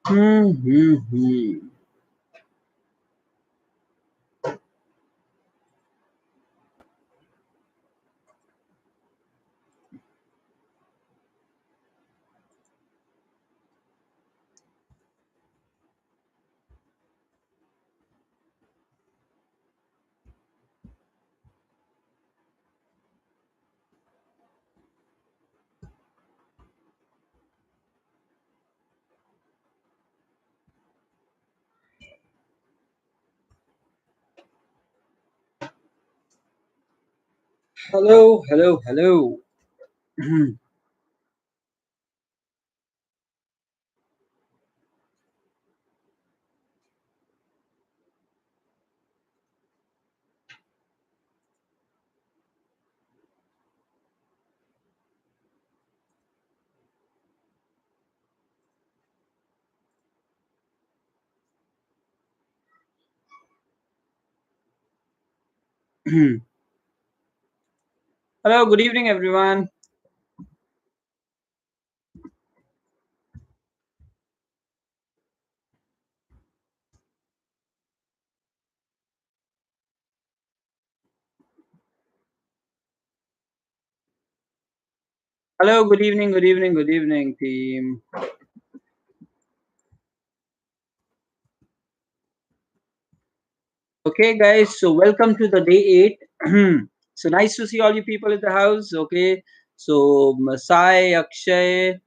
Hmm. Hello, hello, hello. Hello, good evening, everyone. Hello, good evening, good evening, team. Okay, guys, so welcome to the day 8. So nice to see all you people in the house. Okay, so Masai, Akshay,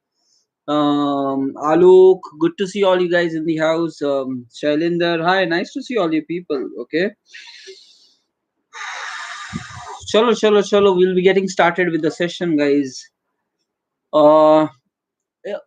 Alok, good to see all you guys in the house. Shailinder, hi, nice to see all you people. Okay, chalo, we'll be getting started with the session, guys. Uh,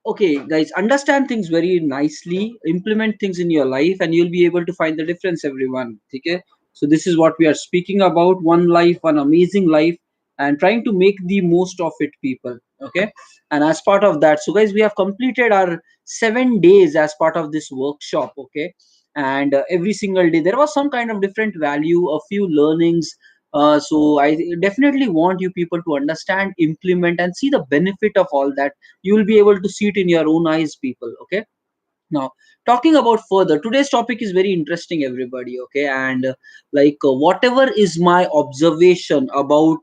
okay, guys, understand things very nicely, implement things in your life, and you'll be able to find the difference, everyone. Okay, so this is what we are speaking about: one life, one amazing life, and trying to make the most of it, people. Okay, and as part of that, so guys, we have completed our 7 days as part of this workshop. Okay, and every single day there was some kind of different value, a few learnings. So I definitely want you people to understand, implement, and see the benefit of all that. You will be able to see it in your own eyes, people. Okay, now talking about further, today's topic is very interesting, everybody. Okay, and whatever is my observation about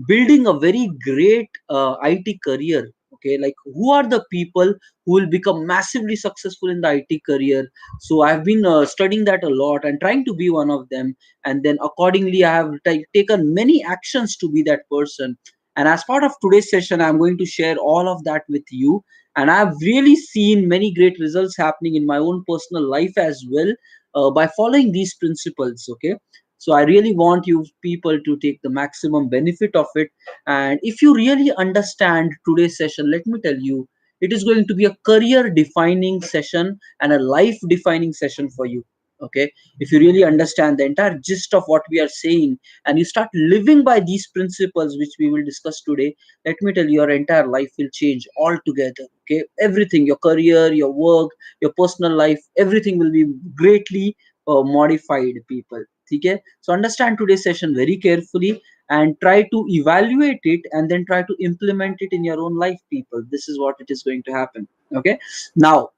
building a very great IT career. Okay, like who are the people who will become massively successful in the IT career? So I've been studying that a lot and trying to be one of them, and then accordingly I have taken many actions to be that person. And as part of today's session, I'm going to share all of that with you, and I've really seen many great results happening in my own personal life as well, by following these principles. Okay, so I really want you people to take the maximum benefit of it. And if you really understand today's session, let me tell you, it is going to be a career defining session and a life defining session for you. Okay, if you really understand the entire gist of what we are saying, and you start living by these principles which we will discuss today, let me tell you, your entire life will change altogether. Okay, everything, your career, your work, your personal life, everything will be greatly modified, people. Okay, so understand today's session very carefully and try to evaluate it, and then try to implement it in your own life, people. This is what it is going to happen. Okay, now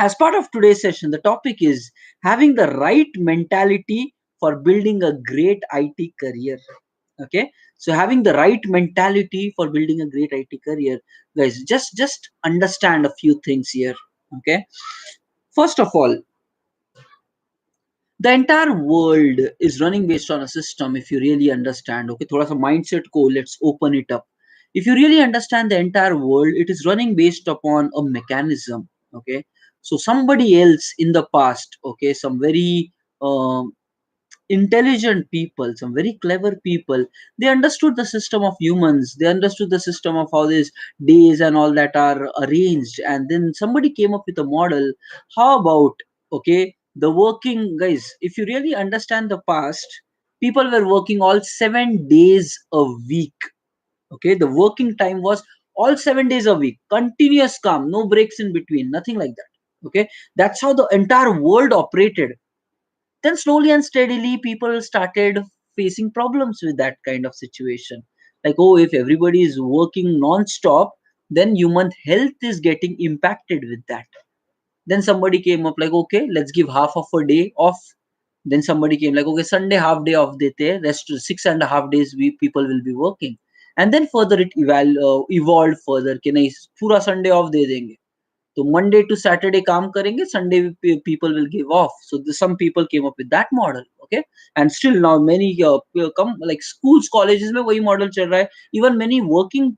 as part of today's session, the topic is having the right mentality for building a great IT career. Okay, so having the right mentality for building a great IT career, guys, just understand a few things here. Okay, first of all, the entire world is running based on a system. If you really understand, okay, thoda sa mindset ko, let's open it up. If you really understand, the entire world, it is running based upon a mechanism. Okay, so somebody else in the past, okay, some very um, intelligent people, some very clever people, they understood the system of humans, they understood the system of how these days and all that are arranged, and then somebody came up with a model. How about, okay, the working, guys, if you really understand the past, people were working all 7 days a week. Okay, the working time was all 7 days a week, continuous calm, no breaks in between, nothing like that. Okay, that's how the entire world operated. Then slowly and steadily people started facing problems with that kind of situation. Like, oh, if everybody is working non-stop, then human health is getting impacted with that. Then somebody came up like, okay, let's give half of a day off. Then somebody came like, okay, Sunday half day off dete hai, rest 6.5 days we people will be working. And then further it evolved further कि नहीं पूरा Sunday off दे देंगे. तो Monday to Saturday काम करेंगे, Sunday people will give off. So some people came up with that model. Okay, and still now many come like schools colleges में वही model चल रहा है. Even many working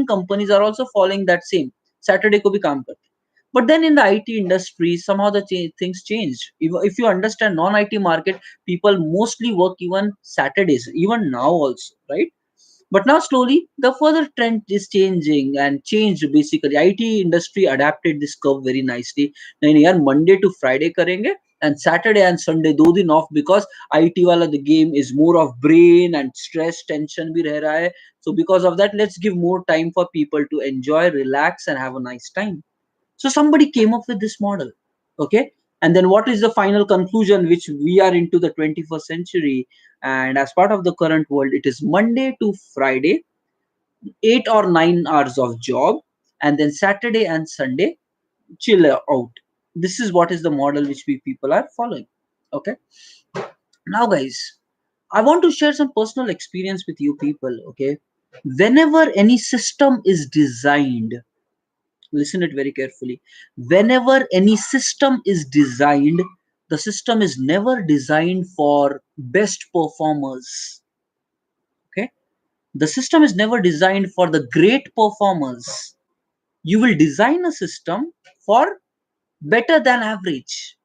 companies are also following that same. Saturday को भी काम करते हैं. But then in the IT industry, somehow the things changed. If you understand non-IT market, people mostly work even Saturdays, even now also, right? But now slowly the further trend is changing and changed basically. IT industry adapted this curve very nicely. नहीं यार Monday to Friday करेंगे and Saturday and Sunday दो दिन off because IT वाला the game is more of brain and stress tension भी रह रहा है. So because of that, let's give more time for people to enjoy, relax and have a nice time. So somebody came up with this model. Okay. And then what is the final conclusion, which we are into the 21st century? And as part of the current world, it is Monday to Friday, 8 or 9 hours of job, and then Saturday and Sunday, chill out. This is what is the model which we people are following. Okay. Now, guys, I want to share some personal experience with you people. Okay. Whenever any system is designed, listen it very carefully, whenever any system is designed, the system is never designed for best performers. Okay, the system is never designed for the great performers. You will design a system for better than average.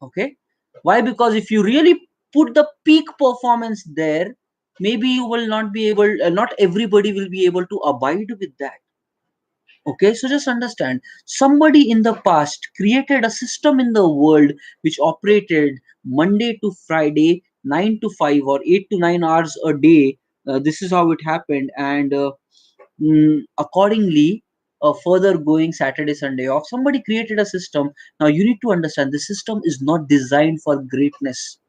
Okay, why? Because if you really put the peak performance there, maybe you will not be able, not everybody will be able to abide with that. Okay, so just understand, somebody in the past created a system in the world which operated Monday to Friday, 9 to 5 or 8 to 9 hours a day. This is how it happened, and accordingly, further going Saturday, Sunday off. Somebody created a system. Now, you need to understand the system is not designed for greatness.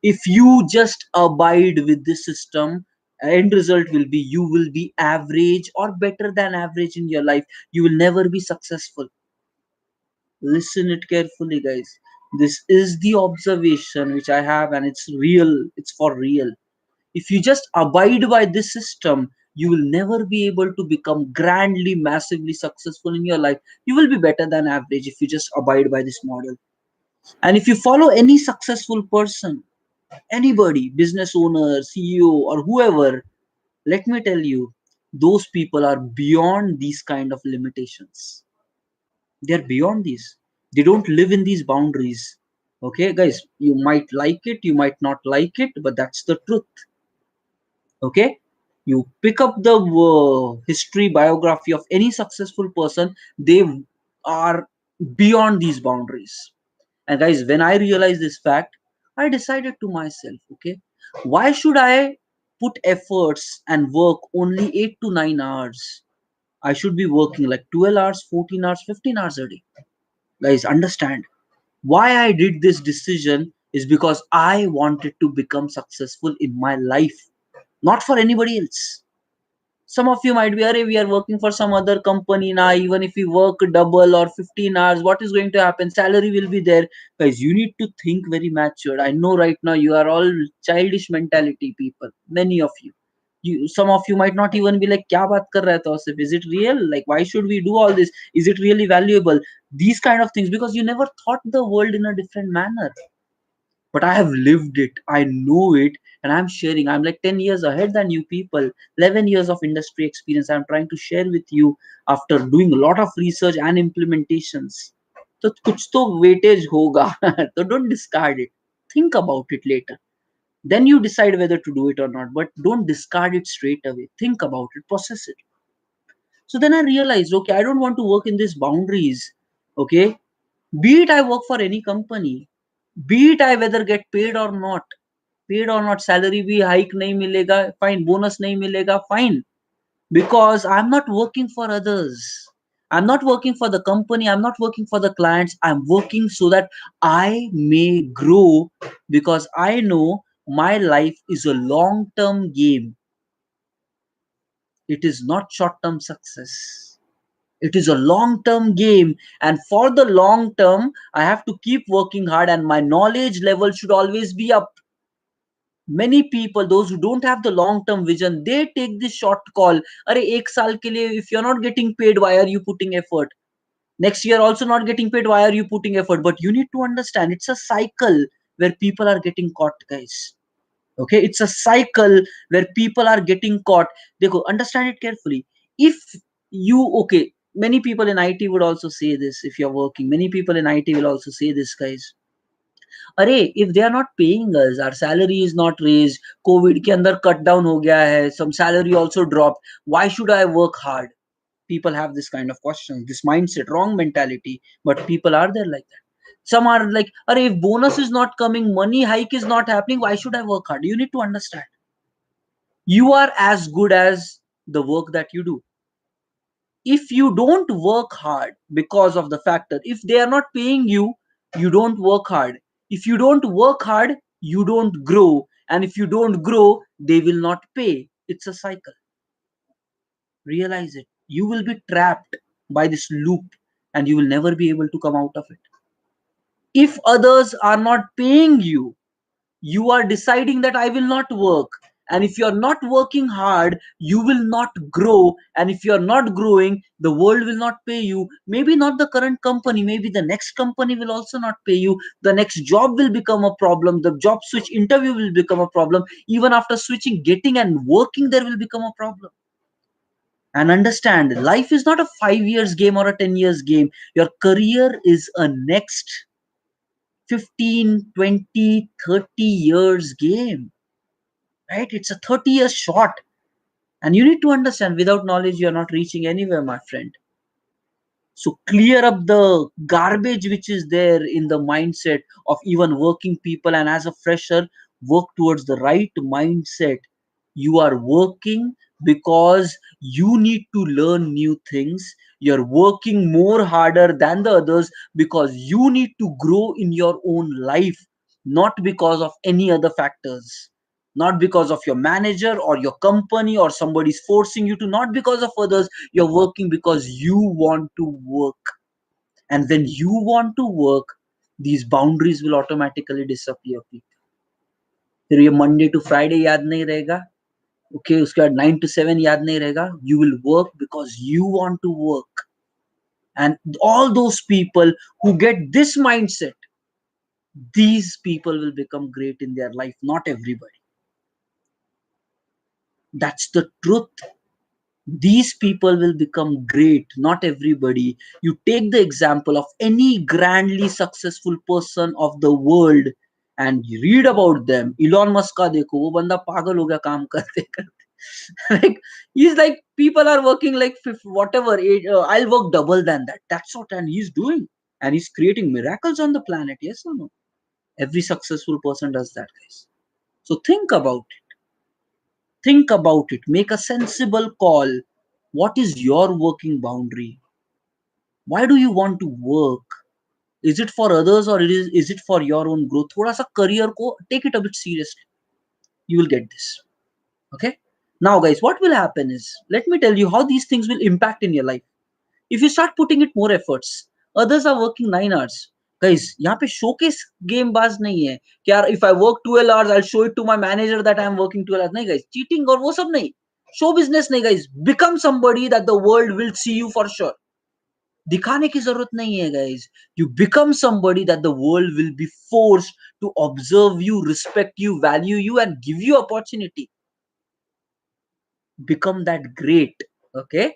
If you just abide with this system, end result will be you will be average or better than average in your life. You will never be successful. Listen it carefully, guys. This is the observation which I have, and it's real, it's for real. If you just abide by this system, you will never be able to become grandly massively successful in your life. You will be better than average if you just abide by this model. And if you follow any successful person, anybody, business owner, CEO, or whoever, let me tell you, those people are beyond these kind of limitations. They're beyond these. They don't live in these boundaries. Okay, guys, you might like it, you might not like it, but that's the truth. Okay, you pick up the history biography of any successful person, they are beyond these boundaries. And guys, when I realized this fact, I decided to myself, okay, why should I put efforts and work only 8 to 9 hours? I should be working like 12 hours, 14 hours, 15 hours a day. Guys, understand, why I did this decision is because I wanted to become successful in my life, not for anybody else. Some of you might be, Arey, we are working for some other company now. Even if we work double or 15 hours, what is going to happen? Salary will be there. Guys, you need to think very mature. I know right now you are all childish mentality people. Many of you. Some of you might not even be like, "Kya baat kar raha hai Tausif? Is it real? Like, why should we do all this? Is it really valuable?" These kind of things, because you never thought the world in a different manner. But I have lived it. I know it, and I'm sharing. I'm like 10 years ahead than you people. 11 years of industry experience. I'm trying to share with you after doing a lot of research and implementations. So kuch to weightage hoga. So don't discard it. Think about it later. Then you decide whether to do it or not. But don't discard it straight away. Think about it. Process it. So then I realized, okay, I don't want to work in these boundaries. Okay. Be it I work for any company, be it I whether get paid or not, salary भी hike नहीं मिलेगा, fine, bonus नहीं मिलेगा, fine, because I'm not working for others. I'm not working for the company, I'm not working for the clients, I'm working so that I may grow, because I know my life is a long term game. It is not short term success. It is a long term game, and for the long term, I have to keep working hard, and my knowledge level should always be up. Many people, those who don't have the long term vision, they take this short call. Are ek saal ke liye, if you're not getting paid, why are you putting effort? Next year also not getting paid, why are you putting effort? But you need to understand, it's a cycle where people are getting caught, guys. Okay, it's a cycle where people are getting caught. They go, understand it carefully. If you, okay, many people in IT would also say this. If you're working, many people in IT will also say this, guys. Arey, if they are not paying us, our salary is not raised, covid ke andar cut down ho gaya hai, some salary also dropped, why should I work hard? People have this kind of questions, this mindset, wrong mentality. But people are there like that. Some are like, arey, if bonus is not coming, money hike is not happening, why should I work hard? You need to understand, you are as good as the work that you do. If you don't work hard, because of the factor, if they are not paying you, you don't work hard. If you don't work hard, you don't grow, and if you don't grow, they will not pay. It's a cycle. Realize it. You will be trapped by this loop, and you will never be able to come out of it. If others are not paying you, you are deciding that I will not work. And if you are not working hard, you will not grow. And if you are not growing, the world will not pay you. Maybe not the current company, maybe the next company will also not pay you. The next job will become a problem. The job switch interview will become a problem. Even after switching, getting and working there will become a problem. And understand, life is not a 5 years game or a 10 years game. Your career is a next 15, 20, 30 years game, right? It's a 30 years shot. And you need to understand, without knowledge, you're not reaching anywhere, my friend. So clear up the garbage which is there in the mindset of even working people. And as a fresher, work towards the right mindset. You are working because you need to learn new things. You're working more harder than the others because you need to grow in your own life, not because of any other factors, not because of your manager or your company or somebody's forcing you to, not because of others. You're working because you want to work. And when you want to work, these boundaries will automatically disappear, people. फिर ये Monday to Friday याद नहीं रहेगा. Okay, उसके बाद 9 to 7 याद नहीं रहेगा. You will work because you want to work. And all those people who get this mindset, these people will become great in their life. Not everybody. That's the truth. These people will become great, not everybody. You take the example of any grandly successful person of the world and you read about them. Elon Musk का देखो, वो बंदा पागल हो गया काम करते करते. Like, he's like, people are working like whatever, I'll work double than that. That's what and he's doing. And he's creating miracles on the planet. Yes or no? Every successful person does that, guys. So think about it. Think about it. Make a sensible call. What is your working boundary? Why do you want to work? Is it for others or is it for your own growth? थोड़ा सा career को take it a bit seriously. You will get this. Okay. Now, guys, what will happen is, let me tell you how these things will impact in your life. If you start putting it more efforts, others are working 9 hours. Guys, यहाँ पे showcase game बाज नहीं है कि यार if I work 12 hours I'll show it to my manager that I am working 12 hours. नहीं guys, cheating और वो सब नहीं. Show business नहीं guys. Become somebody that the world will see you for sure. दिखाने की जरूरत नहीं है guys. You become somebody that the world will be forced to observe you, respect you, value you, and give you opportunity. Become that great. Okay.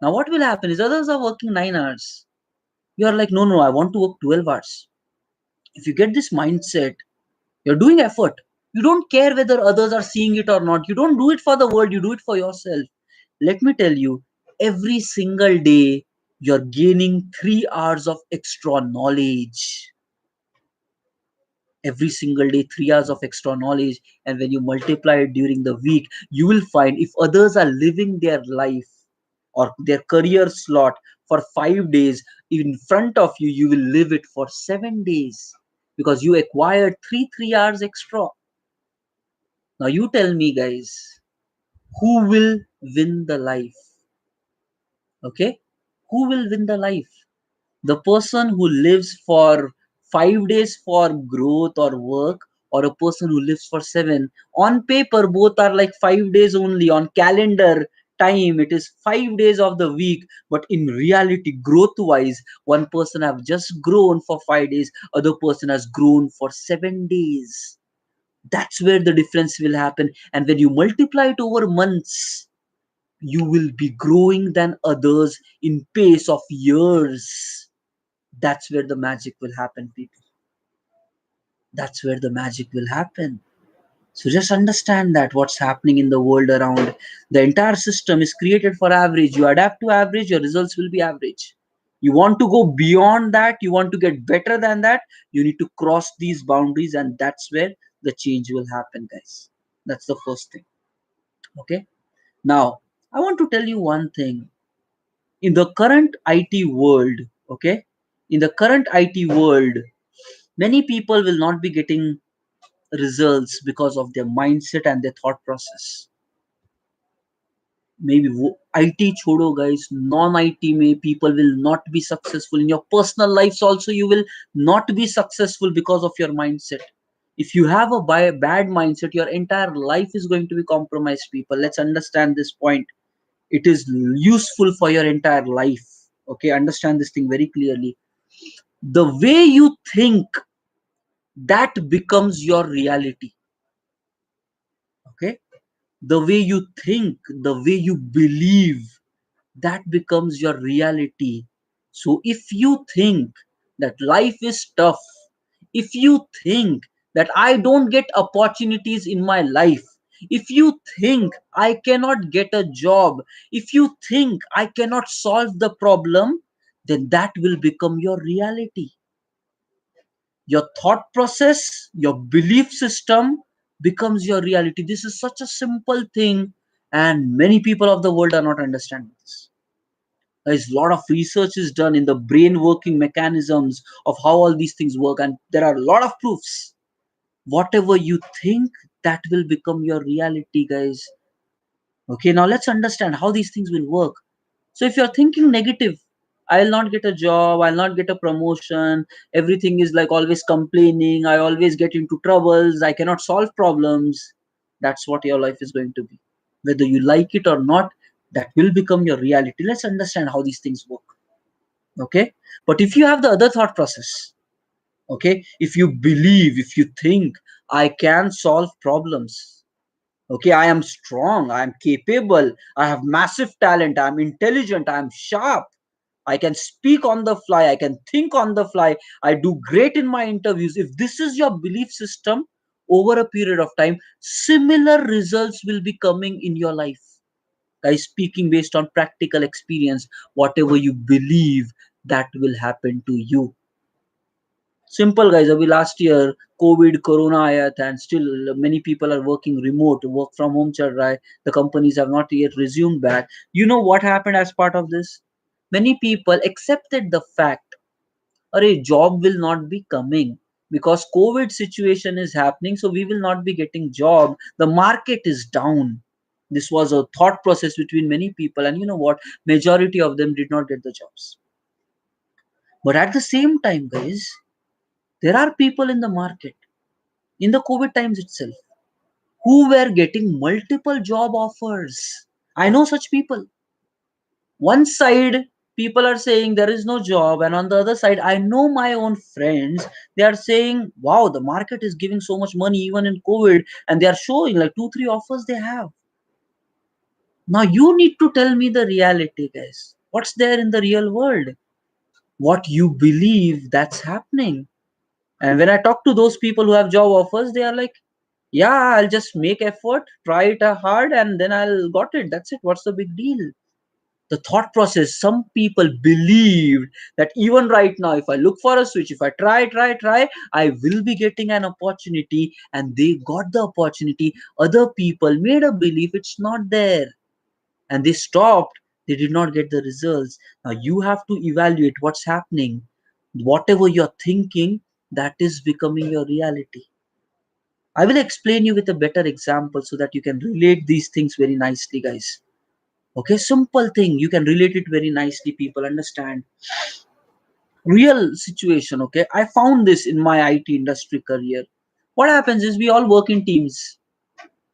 Now what will happen is, others are working 9 hours. You are like, no, no, I want to work 12 hours. If you get this mindset, you're doing effort. You don't care whether others are seeing it or not. You don't do it for the world, you do it for yourself. Let me tell you, every single day you're gaining 3 hours of extra knowledge. Every single day 3 hours of extra knowledge. And when you multiply it during the week, you will find, if others are living their life or their career slot for 5 days, in front of you, you will live it for 7 days because you acquired 3 hours extra. Now you tell me, guys, who will win the life? Okay. who will win the life? The person who lives for 5 days for growth or work, or a person who lives for 7? On paper both are like 5 days only. On calendar time it is 5 days of the week, but in reality, growth wise, one person have just grown for 5 days, other person has grown for 7 days. That's where the difference will happen. And when you multiply it over months, you will be growing than others in pace of years. That's where the magic will happen, people. That's where the magic will happen. So just understand that what's happening in the world around. The entire system is created for average. You adapt to average, your results will be average. You want to go beyond that, you want to get better than that, you need to cross these boundaries, and that's where the change will happen, guys. That's the first thing. Okay. Now, I want to tell you one thing. In the current IT world, okay, in the current IT world, many people will not be getting results because of their mindset and their thought process. Maybe IT chodo, guys, non IT may people will not be successful in your personal lives. Also, you will not be successful because of your mindset. If you have a bad mindset, your entire life is going to be compromised, people. Let's understand this point. It is useful for your entire life. Okay, understand this thing very clearly. The way you think, that becomes your reality. Okay, the way you think, the way you believe, that becomes your reality. So if you think that life is tough, if you think that I don't get opportunities in my life, if you think I cannot get a job, if you think I cannot solve the problem, then that will become your reality. Your thought process, your belief system becomes your reality. This is such a simple thing, and many people of the world are not understanding this. There's a lot of research is done in the brain working mechanisms of how all these things work, and there are a lot of proofs. Whatever you think, that will become your reality, guys. Okay, now let's understand how these things will work. So if you're thinking negative, I'll not get a job, I'll not get a promotion, everything is like always complaining, I always get into troubles, I cannot solve problems, that's what your life is going to be. Whether you like it or not, that will become your reality. Let's understand how these things work. Okay, but if you have the other thought process, okay, if you believe, if you think I can solve problems, okay, I am strong, I am capable, I have massive talent, I am intelligent, I am sharp, I can speak on the fly, I can think on the fly, I do great in my interviews. If this is your belief system, over a period of time, similar results will be coming in your life. Guys, speaking based on practical experience, whatever you believe, that will happen to you. Simple, guys. अभी last year COVID corona आया था, and still many people are working remote, work from home चल रहा है. The companies have not yet resumed back. You know what happened as part of this? Many people accepted the fact, a job will not be coming because COVID situation is happening, so we will not be getting job. The market is down. This was a thought process between many people, and you know what? Majority of them did not get the jobs. But at the same time, guys, there are people in the market in the COVID times itself who were getting multiple job offers. I know such people. One side, people are saying there is no job, and on the other side, I know my own friends. They are saying, "Wow, the market is giving so much money even in COVID," and they are showing like two, three offers they have. Now you need to tell me the reality, guys. What's there in the real world? What you believe, that's happening. And when I talk to those people who have job offers, they are like, yeah, I'll just make effort, try it hard, and then I'll got it. That's it. What's the big deal? The thought process, some people believed that even right now, if I look for a switch, if I try, I will be getting an opportunity, and they got the opportunity. Other people made a belief it's not there, and they stopped. They did not get the results. Now you have to evaluate what's happening. Whatever you're thinking, that is becoming your reality. I will explain you with a better example so that you can relate these things very nicely, guys. Okay, simple thing, you can relate it very nicely, people understand. Real situation, okay, I found this in my IT industry career. What happens is we all work in teams.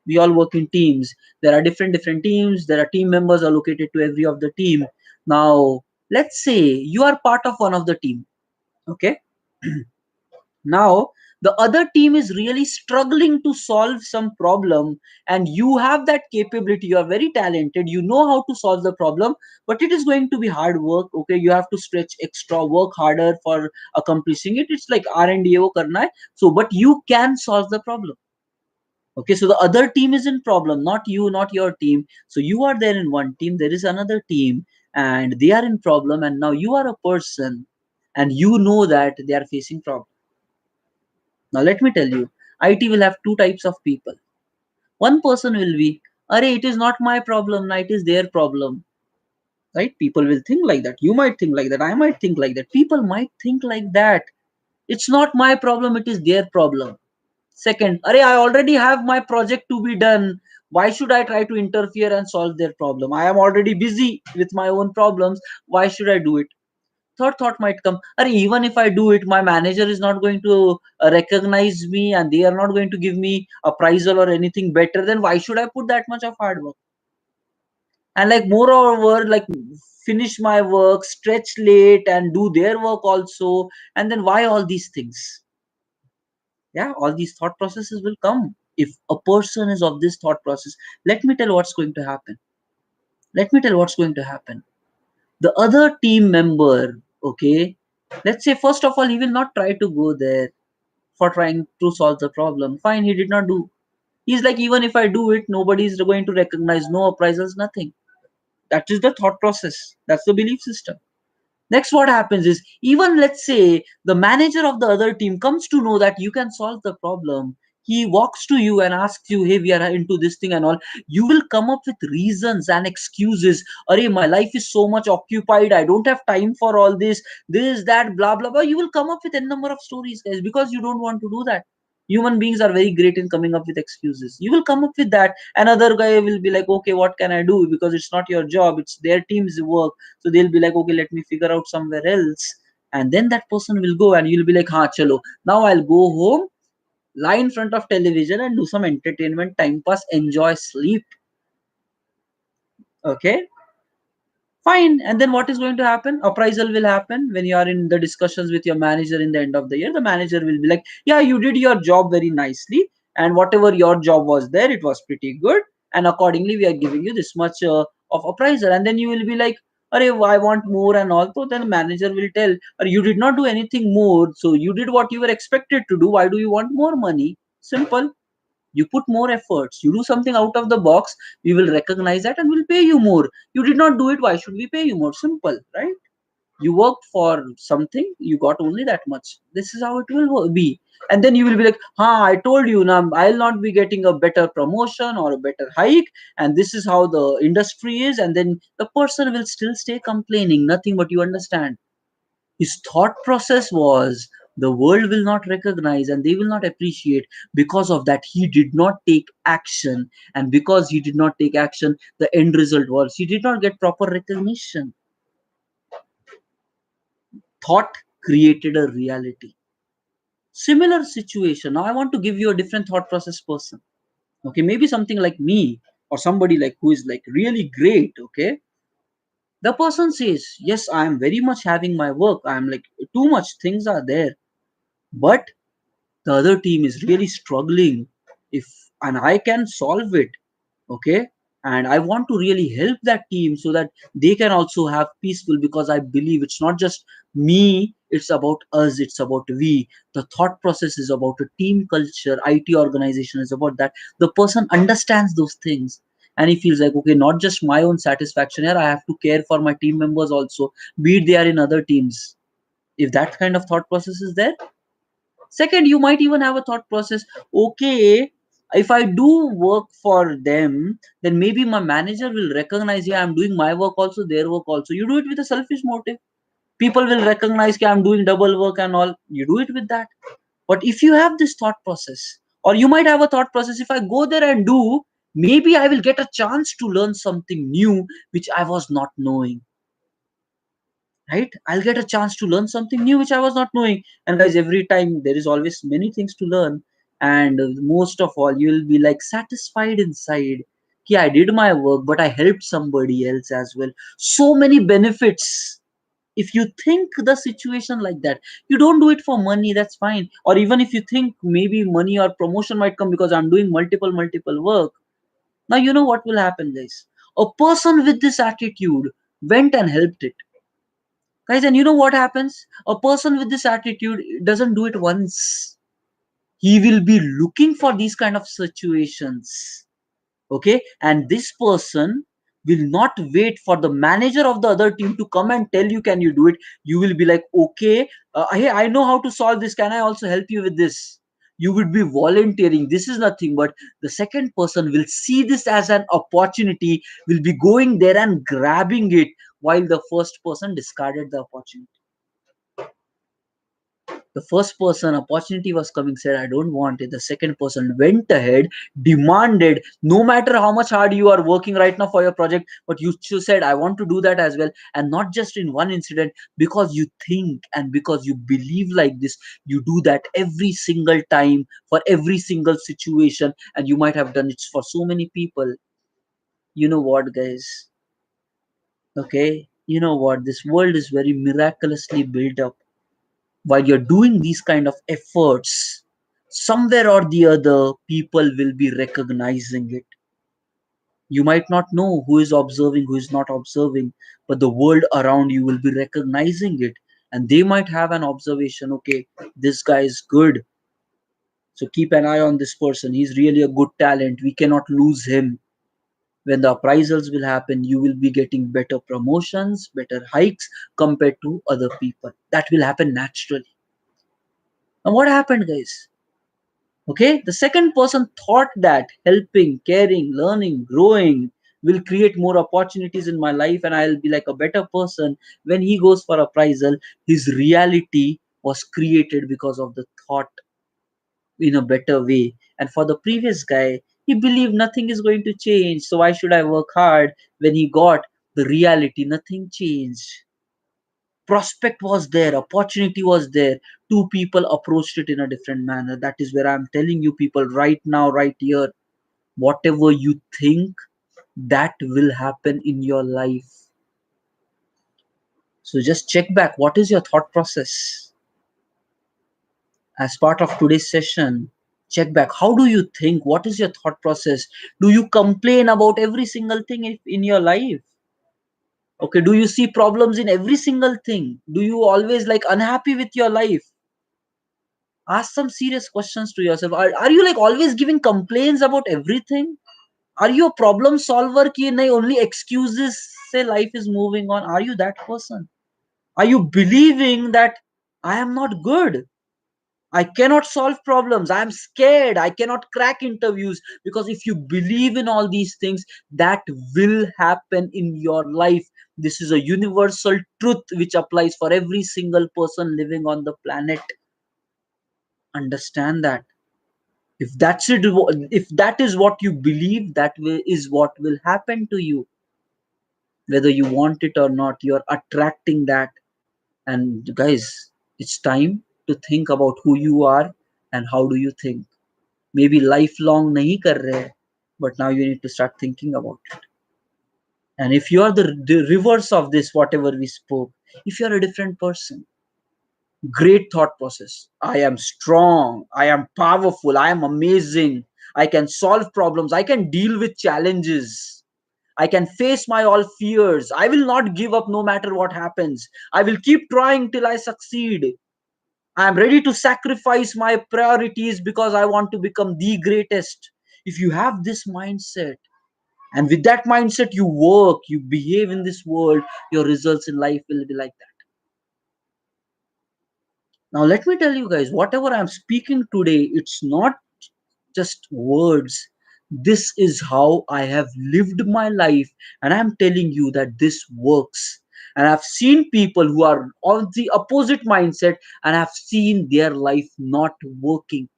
We all work in teams. There are different teams, there are team members allocated to every of the team. Now let's say you are part of one of the team, okay. Now the other team is really struggling to solve some problem, and you have that capability, you are very talented, you know how to solve the problem, but it is going to be hard work, okay, you have to stretch extra, work harder for accomplishing it. It's like R&D wo karna hai. So but you can solve the problem. Okay, so the other team is in problem, not you, not your team. So you are there in one team, there is another team, and they are in problem, and now you are a person, and you know that they are facing problem. Now let me tell you, IT will have two types of people. One person will be, Arey, it is not my problem, it is their problem. Right? People will think like that. You might think like that. I might think like that. People might think like that. It's not my problem, it is their problem. Second, Arey, I already have my project to be done. Why should I try to interfere and solve their problem? I am already busy with my own problems. Why should I do it? Third thought might come, Are even if I do it, my manager is not going to recognize me, and they are not going to give me appraisal or anything better, then why should I put that much of hard work? And like moreover, like finish my work, stretch late, and do their work also, and then why all these things? Yeah, all these thought processes will come if a person is of this thought process. Let me tell what's going to happen. Let me tell what's going to happen. The other team member, okay, let's say first of all he will not try to go there for trying to solve the problem. Fine, he did not do. He's like, even if I do it, nobody is going to recognize, no appraisals, nothing. That is the thought process, that's the belief system. Next, what happens is, even let's say the manager of the other team comes to know that you can solve the problem. He walks to you and asks you, hey, we are into this thing and all. You will come up with reasons and excuses. Arey, my life is so much occupied. I don't have time for all this, that, blah, blah, blah. You will come up with a number of stories, guys, because you don't want to do that. Human beings are very great in coming up with excuses. You will come up with that. Another guy will be like, okay, what can I do? Because it's not your job, it's their team's work, so they'll be like, okay, let me figure out somewhere else. And then that person will go, and you'll be like, ha, chalo. Now I'll go home, lie in front of television, and do some entertainment, time pass, enjoy, sleep. Okay, fine. And then what is going to happen? Appraisal will happen when you are in the discussions with your manager in the end of the year. The manager will be like, yeah, you did your job very nicely, and whatever your job was there, it was pretty good. And accordingly, we are giving you this much of appraisal. And then you will be like, Arey, I want more and all. So then the manager will tell, you did not do anything more. So you did what you were expected to do. Why do you want more money? Simple. You put more efforts, you do something out of the box, we will recognize that and will pay you more. You did not do it, why should we pay you more? Simple, right? You worked for something, you got only that much. This is how it will be. And then you will be like, I told you now, I'll not be getting a better promotion or a better hike, and this is how the industry is. And then the person will still stay complaining, nothing but you understand. His thought process was, the world will not recognize and they will not appreciate. Because of that, he did not take action. And because he did not take action, the end result was he did not get proper recognition. Thought created a reality. Similar situation. Now I want to give you a different thought process person. Okay, maybe something like me, or somebody like who is like really great. Okay, the person says, yes, I am very much having my work, I am like too much things are there, but the other team is really struggling. If and I can solve it, okay, and I want to really help that team so that they can also have peaceful, because I believe it's not just me, it's about us, it's about we. The thought process is about a team culture, IT organization is about that. The person understands those things, and he feels like, okay, not just my own satisfaction here, I have to care for my team members also, be it they are in other teams. If that kind of thought process is there. Second, you might even have a thought process, okay, if I do work for them, then maybe my manager will recognize, yeah, I'm doing my work also, their work also. You do it with a selfish motive. People will recognize, yeah, I'm doing double work and all. You do it with that. But if you have this thought process, or you might have a thought process, if I go there and do, Maybe I will get a chance to learn something new which I was not knowing. Right, I'll get a chance to learn something new which I was not knowing. And guys, every time there is always many things to learn. And most of all, you'll be like satisfied inside. Yeah, I did my work, but I helped somebody else as well. So many benefits. If you think the situation like that, you don't do it for money, that's fine. Or even if you think maybe money or promotion might come because I'm doing multiple work. Now you know what will happen, guys. A person with this attitude went and helped it, guys. And you know what happens? A person with this attitude doesn't do it once. He will be looking for these kind of situations. Okay, and this person will not wait for the manager of the other team to come and tell you, can you do it? You will be like, okay, hey, I know how to solve this, can I also help you with this? You would be volunteering. This is nothing but the second person will see this as an opportunity, will be going there and grabbing it, while the first person discarded the opportunity. The first person opportunity was coming, said I don't want it. The second person went ahead, demanded, no matter how much hard you are working right now for your project, but you said I want to do that as well. And not just in one incident, because you think and because you believe like this, you do that every single time for every single situation. And you might have done it for so many people. You know what, guys? Okay, you know what, this world is very miraculously built up. While you're doing these kind of efforts, somewhere or the other people will be recognizing it. You might not know who is observing, who is not observing, but the world around you will be recognizing it. And they might have an observation, okay, this guy is good, so keep an eye on this person, he's really a good talent, we cannot lose him. When the appraisals will happen, you will be getting better promotions, better hikes compared to other people. That will happen naturally. And what happened, guys? Okay, the second person thought that helping, caring, learning, growing will create more opportunities in my life and I'll be like a better person. When he goes for appraisal, his reality was created because of the thought in a better way. And for the previous guy, he believed nothing is going to change, so why should I work hard? When he got the reality, nothing changed. Prospect was there, opportunity was there. Two people approached it in a different manner. That is where I'm telling you, people, right now, right here, whatever you think, that will happen in your life. So just check back, what is your thought process as part of today's session? Check back, how do you think? What is your thought process? Do you complain about every single thing in your life? Okay, do you see problems in every single thing? Do you always like unhappy with your life? Ask some serious questions to yourself. Are you like always giving complaints about everything? Are you a problem solver ki nahi, only excuses say life is moving on? Are you that person? Are you believing that I am not good, I cannot solve problems, I am scared, I cannot crack interviews? Because if you believe in all these things, that will happen in your life. This is a universal truth which applies for every single person living on the planet. Understand that. If that's it, if that is what you believe, is what will happen to you. Whether you want it or not, you're attracting that. And guys, it's time to think about who you are and how do you think. Maybe lifelong nahi kar rahe, but now you need to start thinking about it. And if you are the reverse of this, whatever we spoke, if you're a different person, great thought process. I am strong. I am powerful. I am amazing. I can solve problems. I can deal with challenges. I can face my all fears. I will not give up no matter what happens. I will keep trying till I succeed. I am ready to sacrifice my priorities because I want to become the greatest. If you have this mindset, and with that mindset you work, you behave in this world, your results in life will be like that. Now, let me tell you guys, whatever I'm speaking today, it's not just words. This is how I have lived my life, and I'm telling you that this works. And I've seen people who are on the opposite mindset, and I've seen their life not working.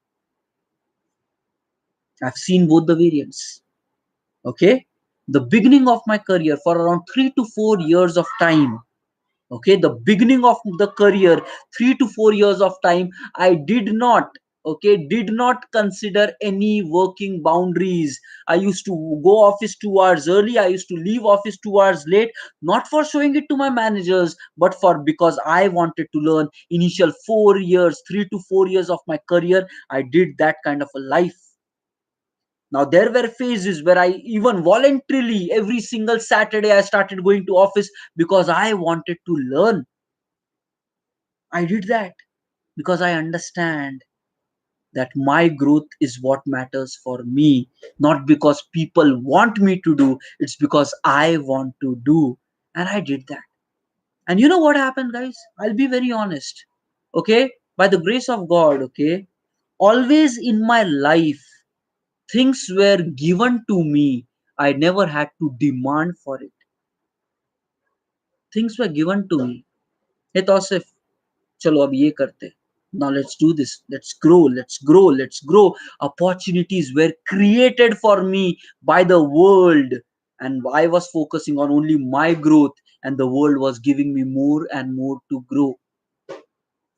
I've seen both the variants. Okay, the beginning of my career for around 3 to 4 years of time. Okay, the beginning of the career, 3 to 4 years of time, I did not, okay, did not consider any working boundaries. I used to go office 2 hours early, I used to leave office 2 hours late, not for showing it to my managers, but for because I wanted to learn. Initial 4 years, 3 to 4 years of my career, I did that kind of a life. Now there were phases where I even voluntarily every single Saturday I started going to office because I wanted to learn. I did that because I understand that my growth is what matters for me, not because people want me to do, it's because I want to do. And I did that. And you know what happened, guys? I'll be very honest. Okay? By the grace of God, okay? Always in my life, things were given to me. I never had to demand for it. Things were given to me. Hey, Tausif, चलो अब ये करते, now let's do this, let's grow, let's grow, let's grow. Opportunities were created for me by the world, and I was focusing on only my growth, and the world was giving me more and more to grow.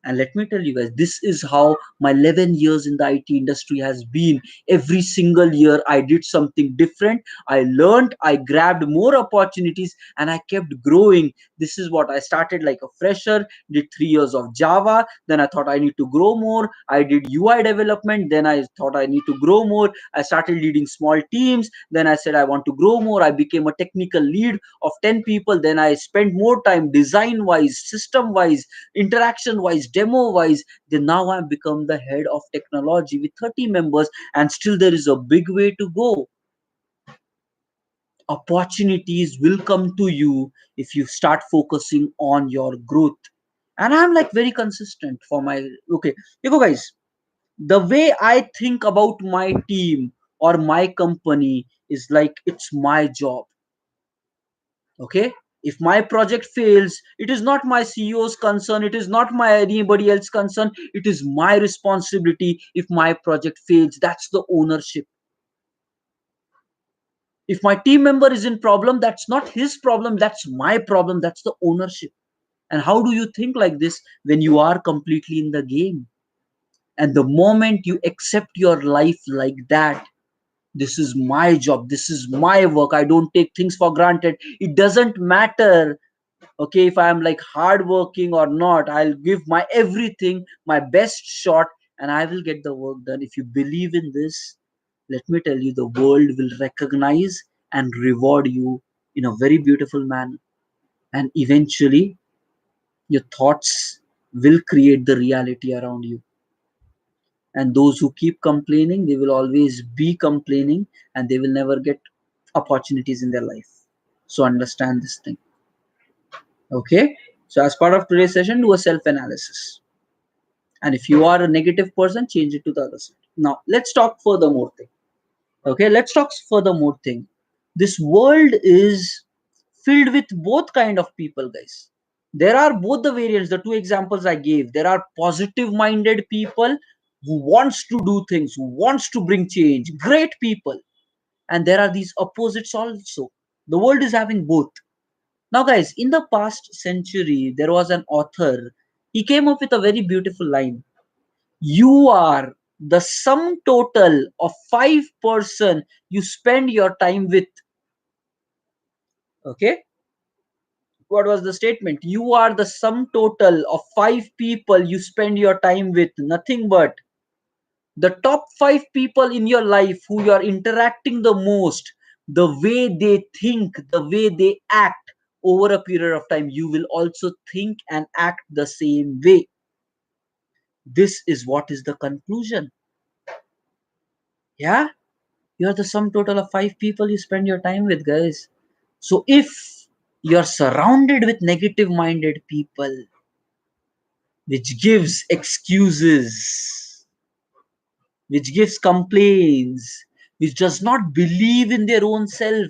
And let me tell you guys, this is how my 11 years in the IT industry has been. Every single year, I did something different. I learned, I grabbed more opportunities, and I kept growing. This is what I started like a fresher, did 3 years of Java. Then I thought I need to grow more. I did UI development. Then I thought I need to grow more. I started leading small teams. Then I said I want to grow more. I became a technical lead of 10 people. Then I spent more time design wise, system wise, interaction wise, demo wise. Then now I've become the head of technology with 30 members, and still there is a big way to go. Opportunities will come to you if you start focusing on your growth. And I'm like very consistent for my, okay, you go guys, the way I think about my team or my company is like it's my job. Okay, if my project fails, it is not my CEO's concern, it is not my anybody else concern, it is my responsibility. If my project fails, that's the ownership. If my team member is in problem, that's not his problem, that's my problem, that's the ownership. And how do you think like this when you are completely in the game? And the moment you accept your life like that, this is my job, this is my work, I don't take things for granted. It doesn't matter, okay, if I am like hardworking or not, I'll give my everything, my best shot, and I will get the work done. If you believe in this, let me tell you, the world will recognize and reward you in a very beautiful manner. And eventually, your thoughts will create the reality around you. And those who keep complaining, they will always be complaining, and they will never get opportunities in their life. So understand this thing. Okay, so as part of today's session, do a self analysis. And if you are a negative person, change it to the other side. Now let's talk furthermore thing. Okay, let's talk furthermore thing. This world is filled with both kind of people, guys. There are both the variants, the two examples I gave. There are positive minded people who wants to do things, who wants to bring change, great people. And there are these opposites also. The world is having both. Now, guys, in the past century, there was an author. He came up with a very beautiful line. You are the sum total of 5 person you spend your time with. Okay? What was the statement? You are the sum total of 5 people you spend your time with. Nothing but the top 5 people in your life who you are interacting the most, the way they think, the way they act over a period of time, you will also think and act the same way. This is what is the conclusion. Yeah, you're the sum total of 5 people you spend your time with, guys. So if you're surrounded with negative minded people, which gives excuses, which gives complaints, which does not believe in their own self,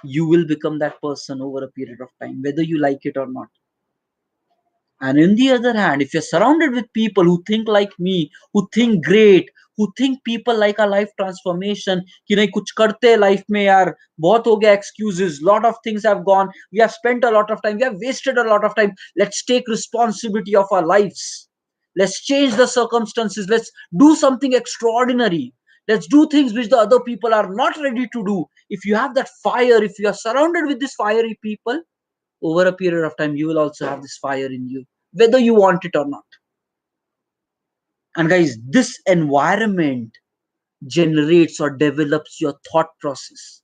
you will become that person over a period of time, whether you like it or not. And on the other hand, if you're surrounded with people who think like me, who think great, who think people like a life transformation कि नहीं कुछ करते हैं life में यार बहुत हो गया excuses lot of things have gone we have spent a lot of time we have wasted a lot of time let's take responsibility of our lives let's change the circumstances let's do something extraordinary let's do things which the other people are not ready to do if you have that fire if you are surrounded with these fiery people over a period of time you will also have this fire in you whether you want it or not. And guys, this environment generates or develops your thought process.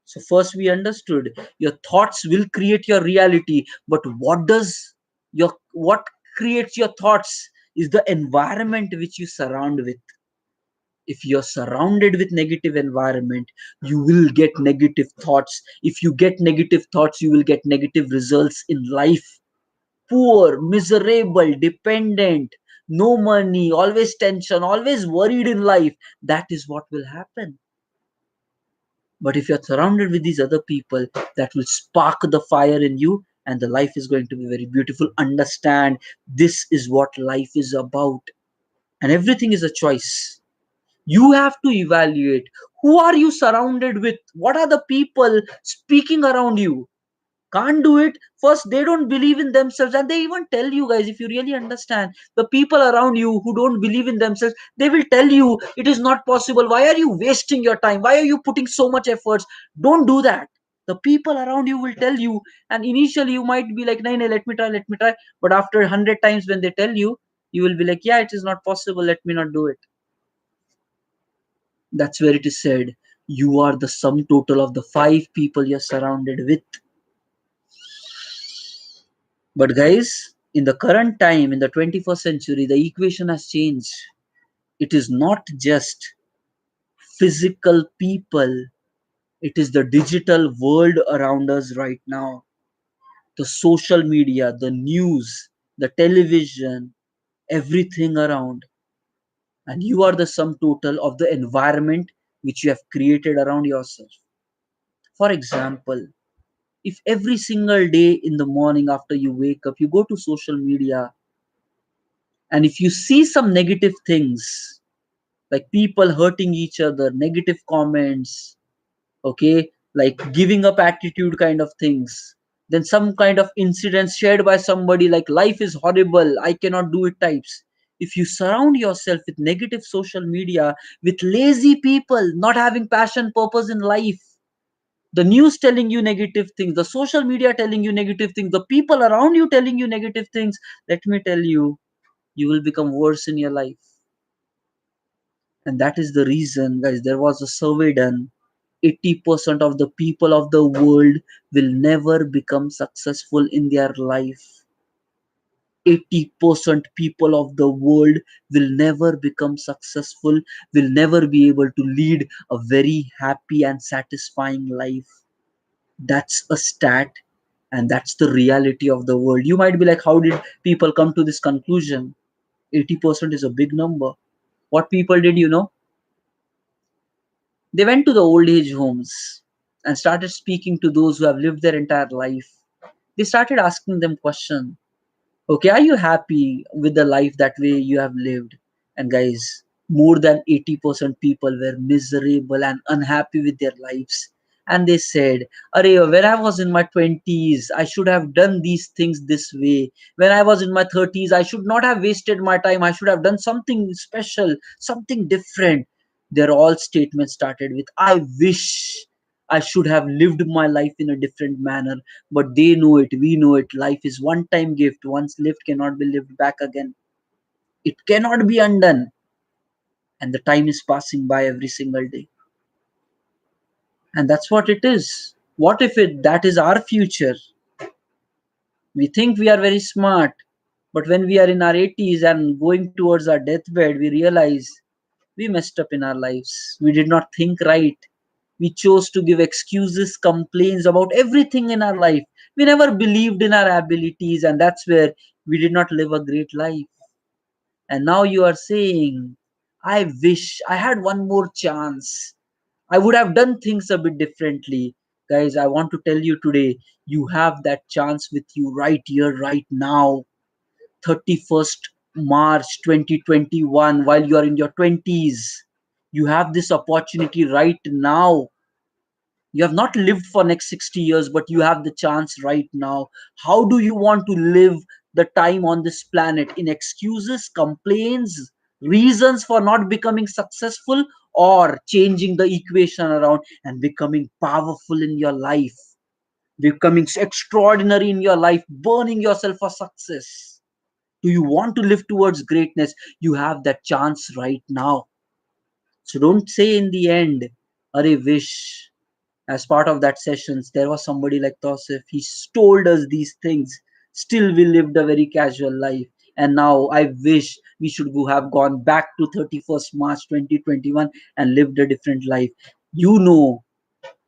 So first we understood your thoughts will create your reality, but what creates your thoughts is the environment which you surround with. If you're surrounded with negative environment, you will get negative thoughts. If you get negative thoughts, you will get negative results in life. Poor, miserable, dependent, no money, always tension, always worried in life. That is what will happen. But if you're surrounded with these other people, that will spark the fire in you, and the life is going to be very beautiful. Understand this is what life is about, and everything is a choice. You have to evaluate who are you surrounded with, what are the people speaking around you can't do it first they don't believe in themselves and they even tell you guys if you really understand the people around you who don't believe in themselves they will tell you it is not possible why are you wasting your time why are you putting so much efforts don't do that the people around you will tell you and initially you might be like no let me try but after 100 times when they tell you you will be like yeah it is not possible let me not do it that's where it is said you are the sum total of the five people you're surrounded with. But guys, in the current time, in the 21st century, the equation has changed. It is not just physical people, it is the digital world around us right now. The social media, the news, the television, everything around. And you are the sum total of the environment which you have created around yourself. For example, if every single day in the morning after you wake up, you go to social media and if you see some negative things like people hurting each other negative comments okay like giving up attitude kind of things then some kind of incidents shared by somebody like life is horrible I cannot do it types if you surround yourself with negative social media with lazy people not having passion purpose in life the news telling you negative things the social media telling you negative things the people around you telling you negative things let me tell you you will become worse in your life. And that is the reason, guys, there was a survey done. 80% of the people of the world will never become successful in their life. 80% people of the world will never become successful, will never be able to lead a very happy and satisfying life. That's a stat, and that's the reality of the world. You might be like, how did people come to this conclusion? 80% is a big number. What people did, they went to the old age homes and started speaking to those who have lived their entire life. They started asking them questions. Okay, are you happy with the life that way you have lived? And guys, more than 80% people were miserable and unhappy with their lives. And they said, Arey, when I was in my 20s, I should have done these things this way. When I was in my 30s, I should not have wasted my time. I should have done something special, something different. Their all statements started with, I wish I should have lived my life in a different manner, but they know it, we know it. Life is one time gift. Once lived cannot be lived back again. It cannot be undone. And the time is passing by every single day. And that's what it is. What if that is our future? We think we are very smart, but when we are in our 80s and going towards our deathbed, we realize we messed up in our lives. We did not think right. We chose to give excuses, complaints about everything in our life. We never believed in our abilities, and that's where we did not live a great life. And now you are saying, I wish I had one more chance. I would have done things a bit differently. Guys, I want to tell you today, you have that chance with you right here, right now. 31st March 2021, while you are in your 20s. You have this opportunity right now. You have not lived for next 60 years, but you have the chance right now. How do you want to live the time on this planet? In excuses, complaints, reasons for not becoming successful, or changing the equation around and becoming powerful in your life, becoming extraordinary in your life, burning yourself for success? Do you want to live towards greatness? You have that chance right now. So don't say in the end, Are wish. As part of that sessions, there was somebody like Tosif. He told us these things. Still, we lived a very casual life. And now I wish we should have gone back to 31st March 2021 and lived a different life. You know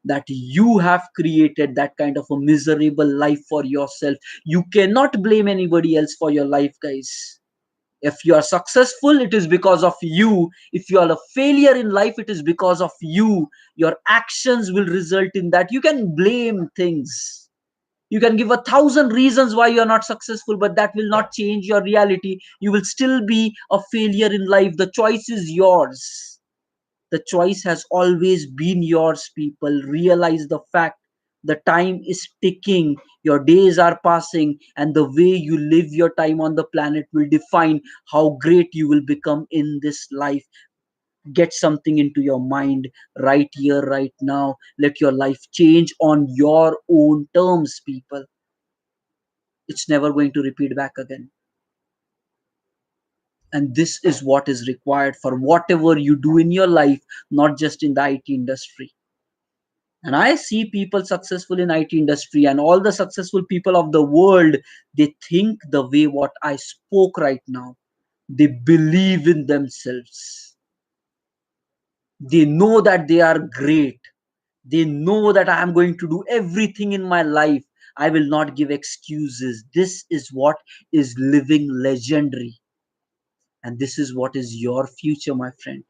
that you have created that kind of a miserable life for yourself. You cannot blame anybody else for your life, guys. If you are successful, it is because of you. If you are a failure in life, it is because of you. Your actions will result in that. You can blame things. You can give 1,000 reasons why you are not successful, but that will not change your reality. You will still be a failure in life. The choice is yours. The choice has always been yours, people. Realize the fact. The time is ticking, your days are passing, and the way you live your time on the planet will define how great you will become in this life. Get something into your mind right here, right now. Let your life change on your own terms, people. It's never going to repeat back again. And this is what is required for whatever you do in your life, not just in the IT industry. And I see people successful in IT industry, and all the successful people of the world, they think the way what I spoke right now. They believe in themselves. They know that they are great. They know that I am going to do everything in my life. I will not give excuses. This is what is living legendary. And this is what is your future, my friend.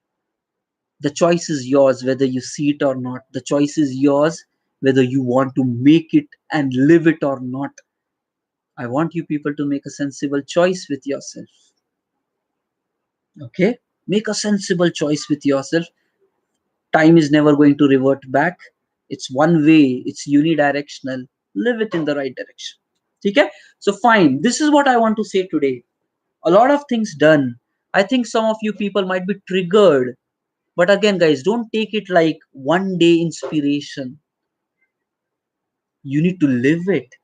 The choice is yours whether you see it or not. The choice is yours whether you want to make it and live it or not. I want you people to make a sensible choice with yourself. Okay? Make a sensible choice with yourself. Time is never going to revert back. It's one way, it's unidirectional. Live it in the right direction. Okay? So, fine. This is what I want to say today. A lot of things done. I think some of you people might be triggered. But again, guys, don't take it like one day inspiration. You need to live it.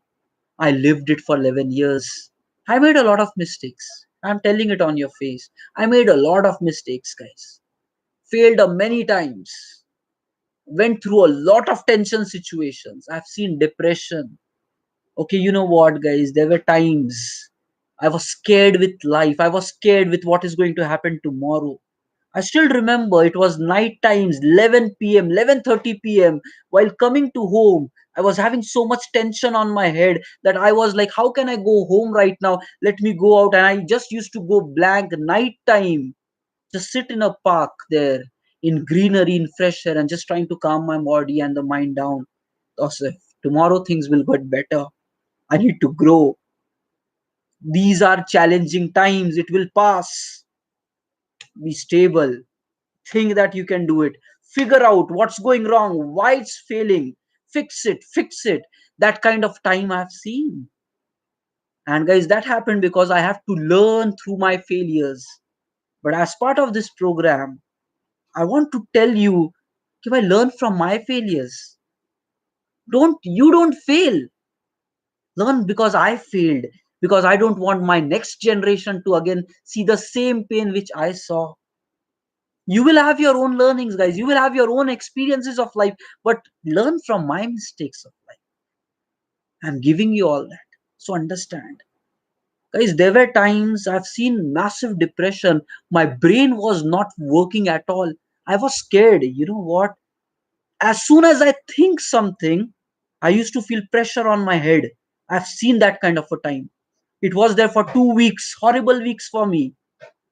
I lived it for 11 years. I made a lot of mistakes. I'm telling it on your face. I made a lot of mistakes, guys. Failed many times. Went through a lot of tension situations. I've seen depression. Okay, you know what, guys? There were times I was scared with life. I was scared with what is going to happen tomorrow. I still remember it was night times, 11 p.m., 11:30 p.m. While coming to home, I was having so much tension on my head that I was like, how can I go home right now? Let me go out. And I just used to go blank night time, just sit in a park there in greenery, in fresh air, and just trying to calm my body and the mind down. Tosif, tomorrow things will get better. I need to grow. These are challenging times. It will pass. Be stable. Think that you can do it. Figure out what's going wrong, why it's failing. Fix it. That kind of time I've seen. And guys, that happened because I have to learn through my failures. But as part of this program, I want to tell you, if I learn from my failures, don't fail. Learn because I failed. Because I don't want my next generation to again see the same pain which I saw. You will have your own learnings, guys. You will have your own experiences of life, but learn from my mistakes of life. I'm giving you all that. So understand. Guys, there were times I've seen massive depression. My brain was not working at all. I was scared. You know what? As soon as I think something, I used to feel pressure on my head. I've seen that kind of a time. It was there for 2 weeks, horrible weeks for me.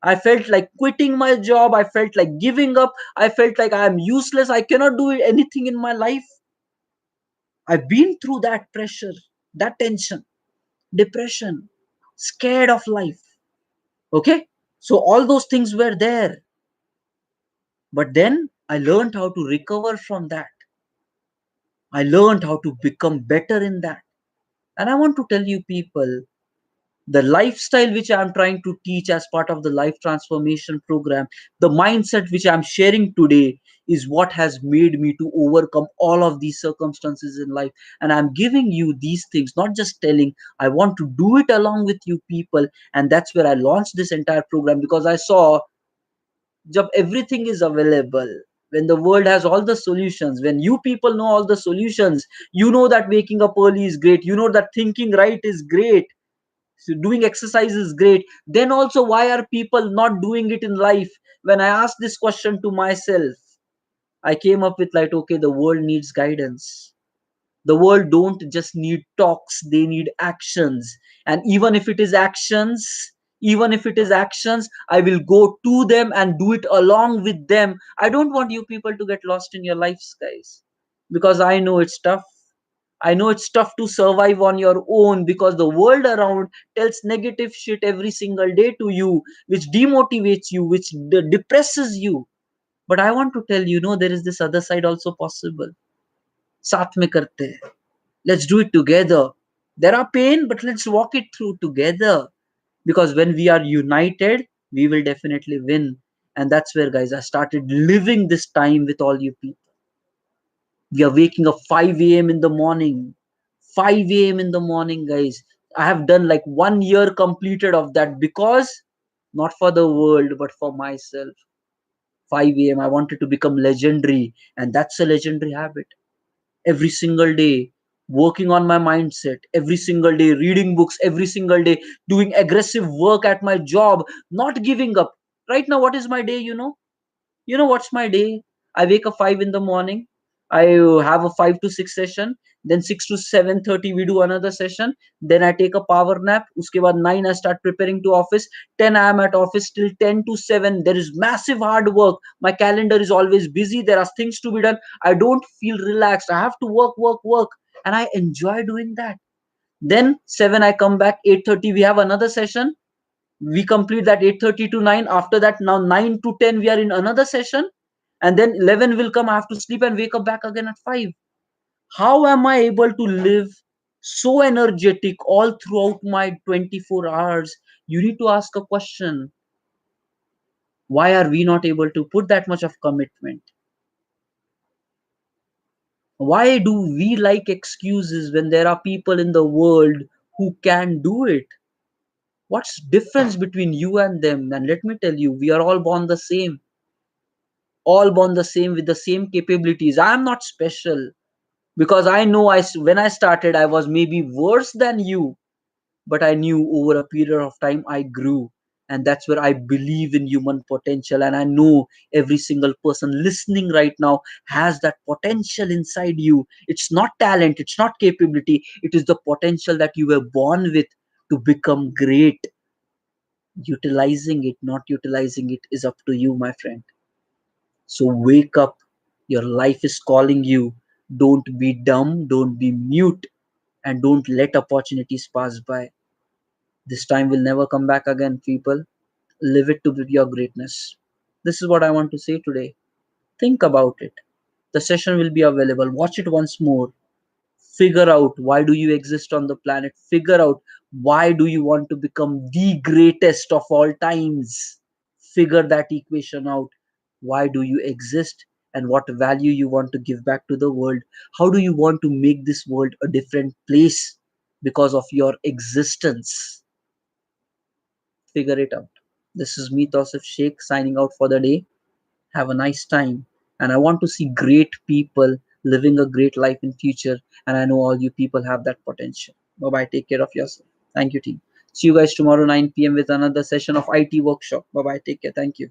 I felt like quitting my job. I felt like giving up. I felt like I am useless. I cannot do anything in my life. I've been through that pressure, that tension, depression, scared of life. Okay, so all those things were there, but then I learned how to recover from that. I learned how to become better in that. And I want to tell you people, the lifestyle which I'm trying to teach as part of the life transformation program, the mindset which I'm sharing today is what has made me to overcome all of these circumstances in life. And I'm giving you these things, not just telling. I want to do it along with you people. And that's where I launched this entire program, because I saw, jab everything is available, when the world has all the solutions, when you people know all the solutions, you know that waking up early is great, you know that thinking right is great, so doing exercise is great, then also why are people not doing it in life? When I asked this question to myself, I came up with like, okay, the world needs guidance. The world don't just need talks, they need actions. And even if it is actions, I will go to them and do it along with them. I don't want you people to get lost in your lives, guys, because I know it's tough. I know it's tough to survive on your own, because the world around tells negative shit every single day to you, which demotivates you, which depresses you. But I want to tell you, no, there is this other side also possible. साथ में करते हैं. Let's do it together. There are pain, but let's walk it through together. Because when we are united, we will definitely win. And that's where, guys, I started living this time with all you people. We are waking up 5 a.m. in the morning. 5 a.m. in the morning, guys. I have done like 1 year completed of that, because not for the world, but for myself. 5 a.m. I wanted to become legendary, and that's a legendary habit. Every single day, working on my mindset, every single day, reading books, every single day, doing aggressive work at my job, not giving up. Right now, what is my day? What's my day? I wake up 5 in the morning. I have a 5 to 6 session. Then 6 to 7:30 we do another session. Then I take a power nap. Uske baad 9 I start preparing to office. 10 I am at office till 10 to 7. There is massive hard work. My calendar is always busy. There are things to be done. I don't feel relaxed. I have to work, work, work. And I enjoy doing that. Then 7 I come back. 8:30 we have another session. We complete that 8:30 to 9. After that, now 9 to 10 we are in another session, and then 11 will come. I have to sleep and wake up back again at 5. How am I able to live so energetic all throughout my 24 hours? You need to ask a question. Why are we not able to put that much of commitment? Why do we like excuses when there are people in the world who can do it? What's difference between you and them? And let me tell you, we are all born the same with the same capabilities. I am not special, because I know when I started, I was maybe worse than you, but I knew over a period of time I grew. And that's where I believe in human potential. And I know every single person listening right now has that potential inside you. It's not talent, it's not capability, it is the potential that you were born with to become great. Utilizing it, not utilizing it, is up to you, my friend. So wake up. Your life is calling you. Don't be dumb, don't be mute, and don't let opportunities pass by. This time will never come back again, people. Live it to your greatness. This is what I want to say today. Think about it. The session will be available. Watch it once more. Figure out, why do you exist on the planet? Figure out, why do you want to become the greatest of all times? Figure that equation out. Why do you exist, and what value you want to give back to the world? How do you want to make this world a different place because of your existence? Figure it out. This is me, Tausif Sheikh, signing out for the day. Have a nice time, and I want to see great people living a great life in future, and I know all you people have that potential. Bye bye, take care of yourself. Thank you, team. See you guys tomorrow 9 p.m. with another session of IT workshop. Bye bye, take care. Thank you.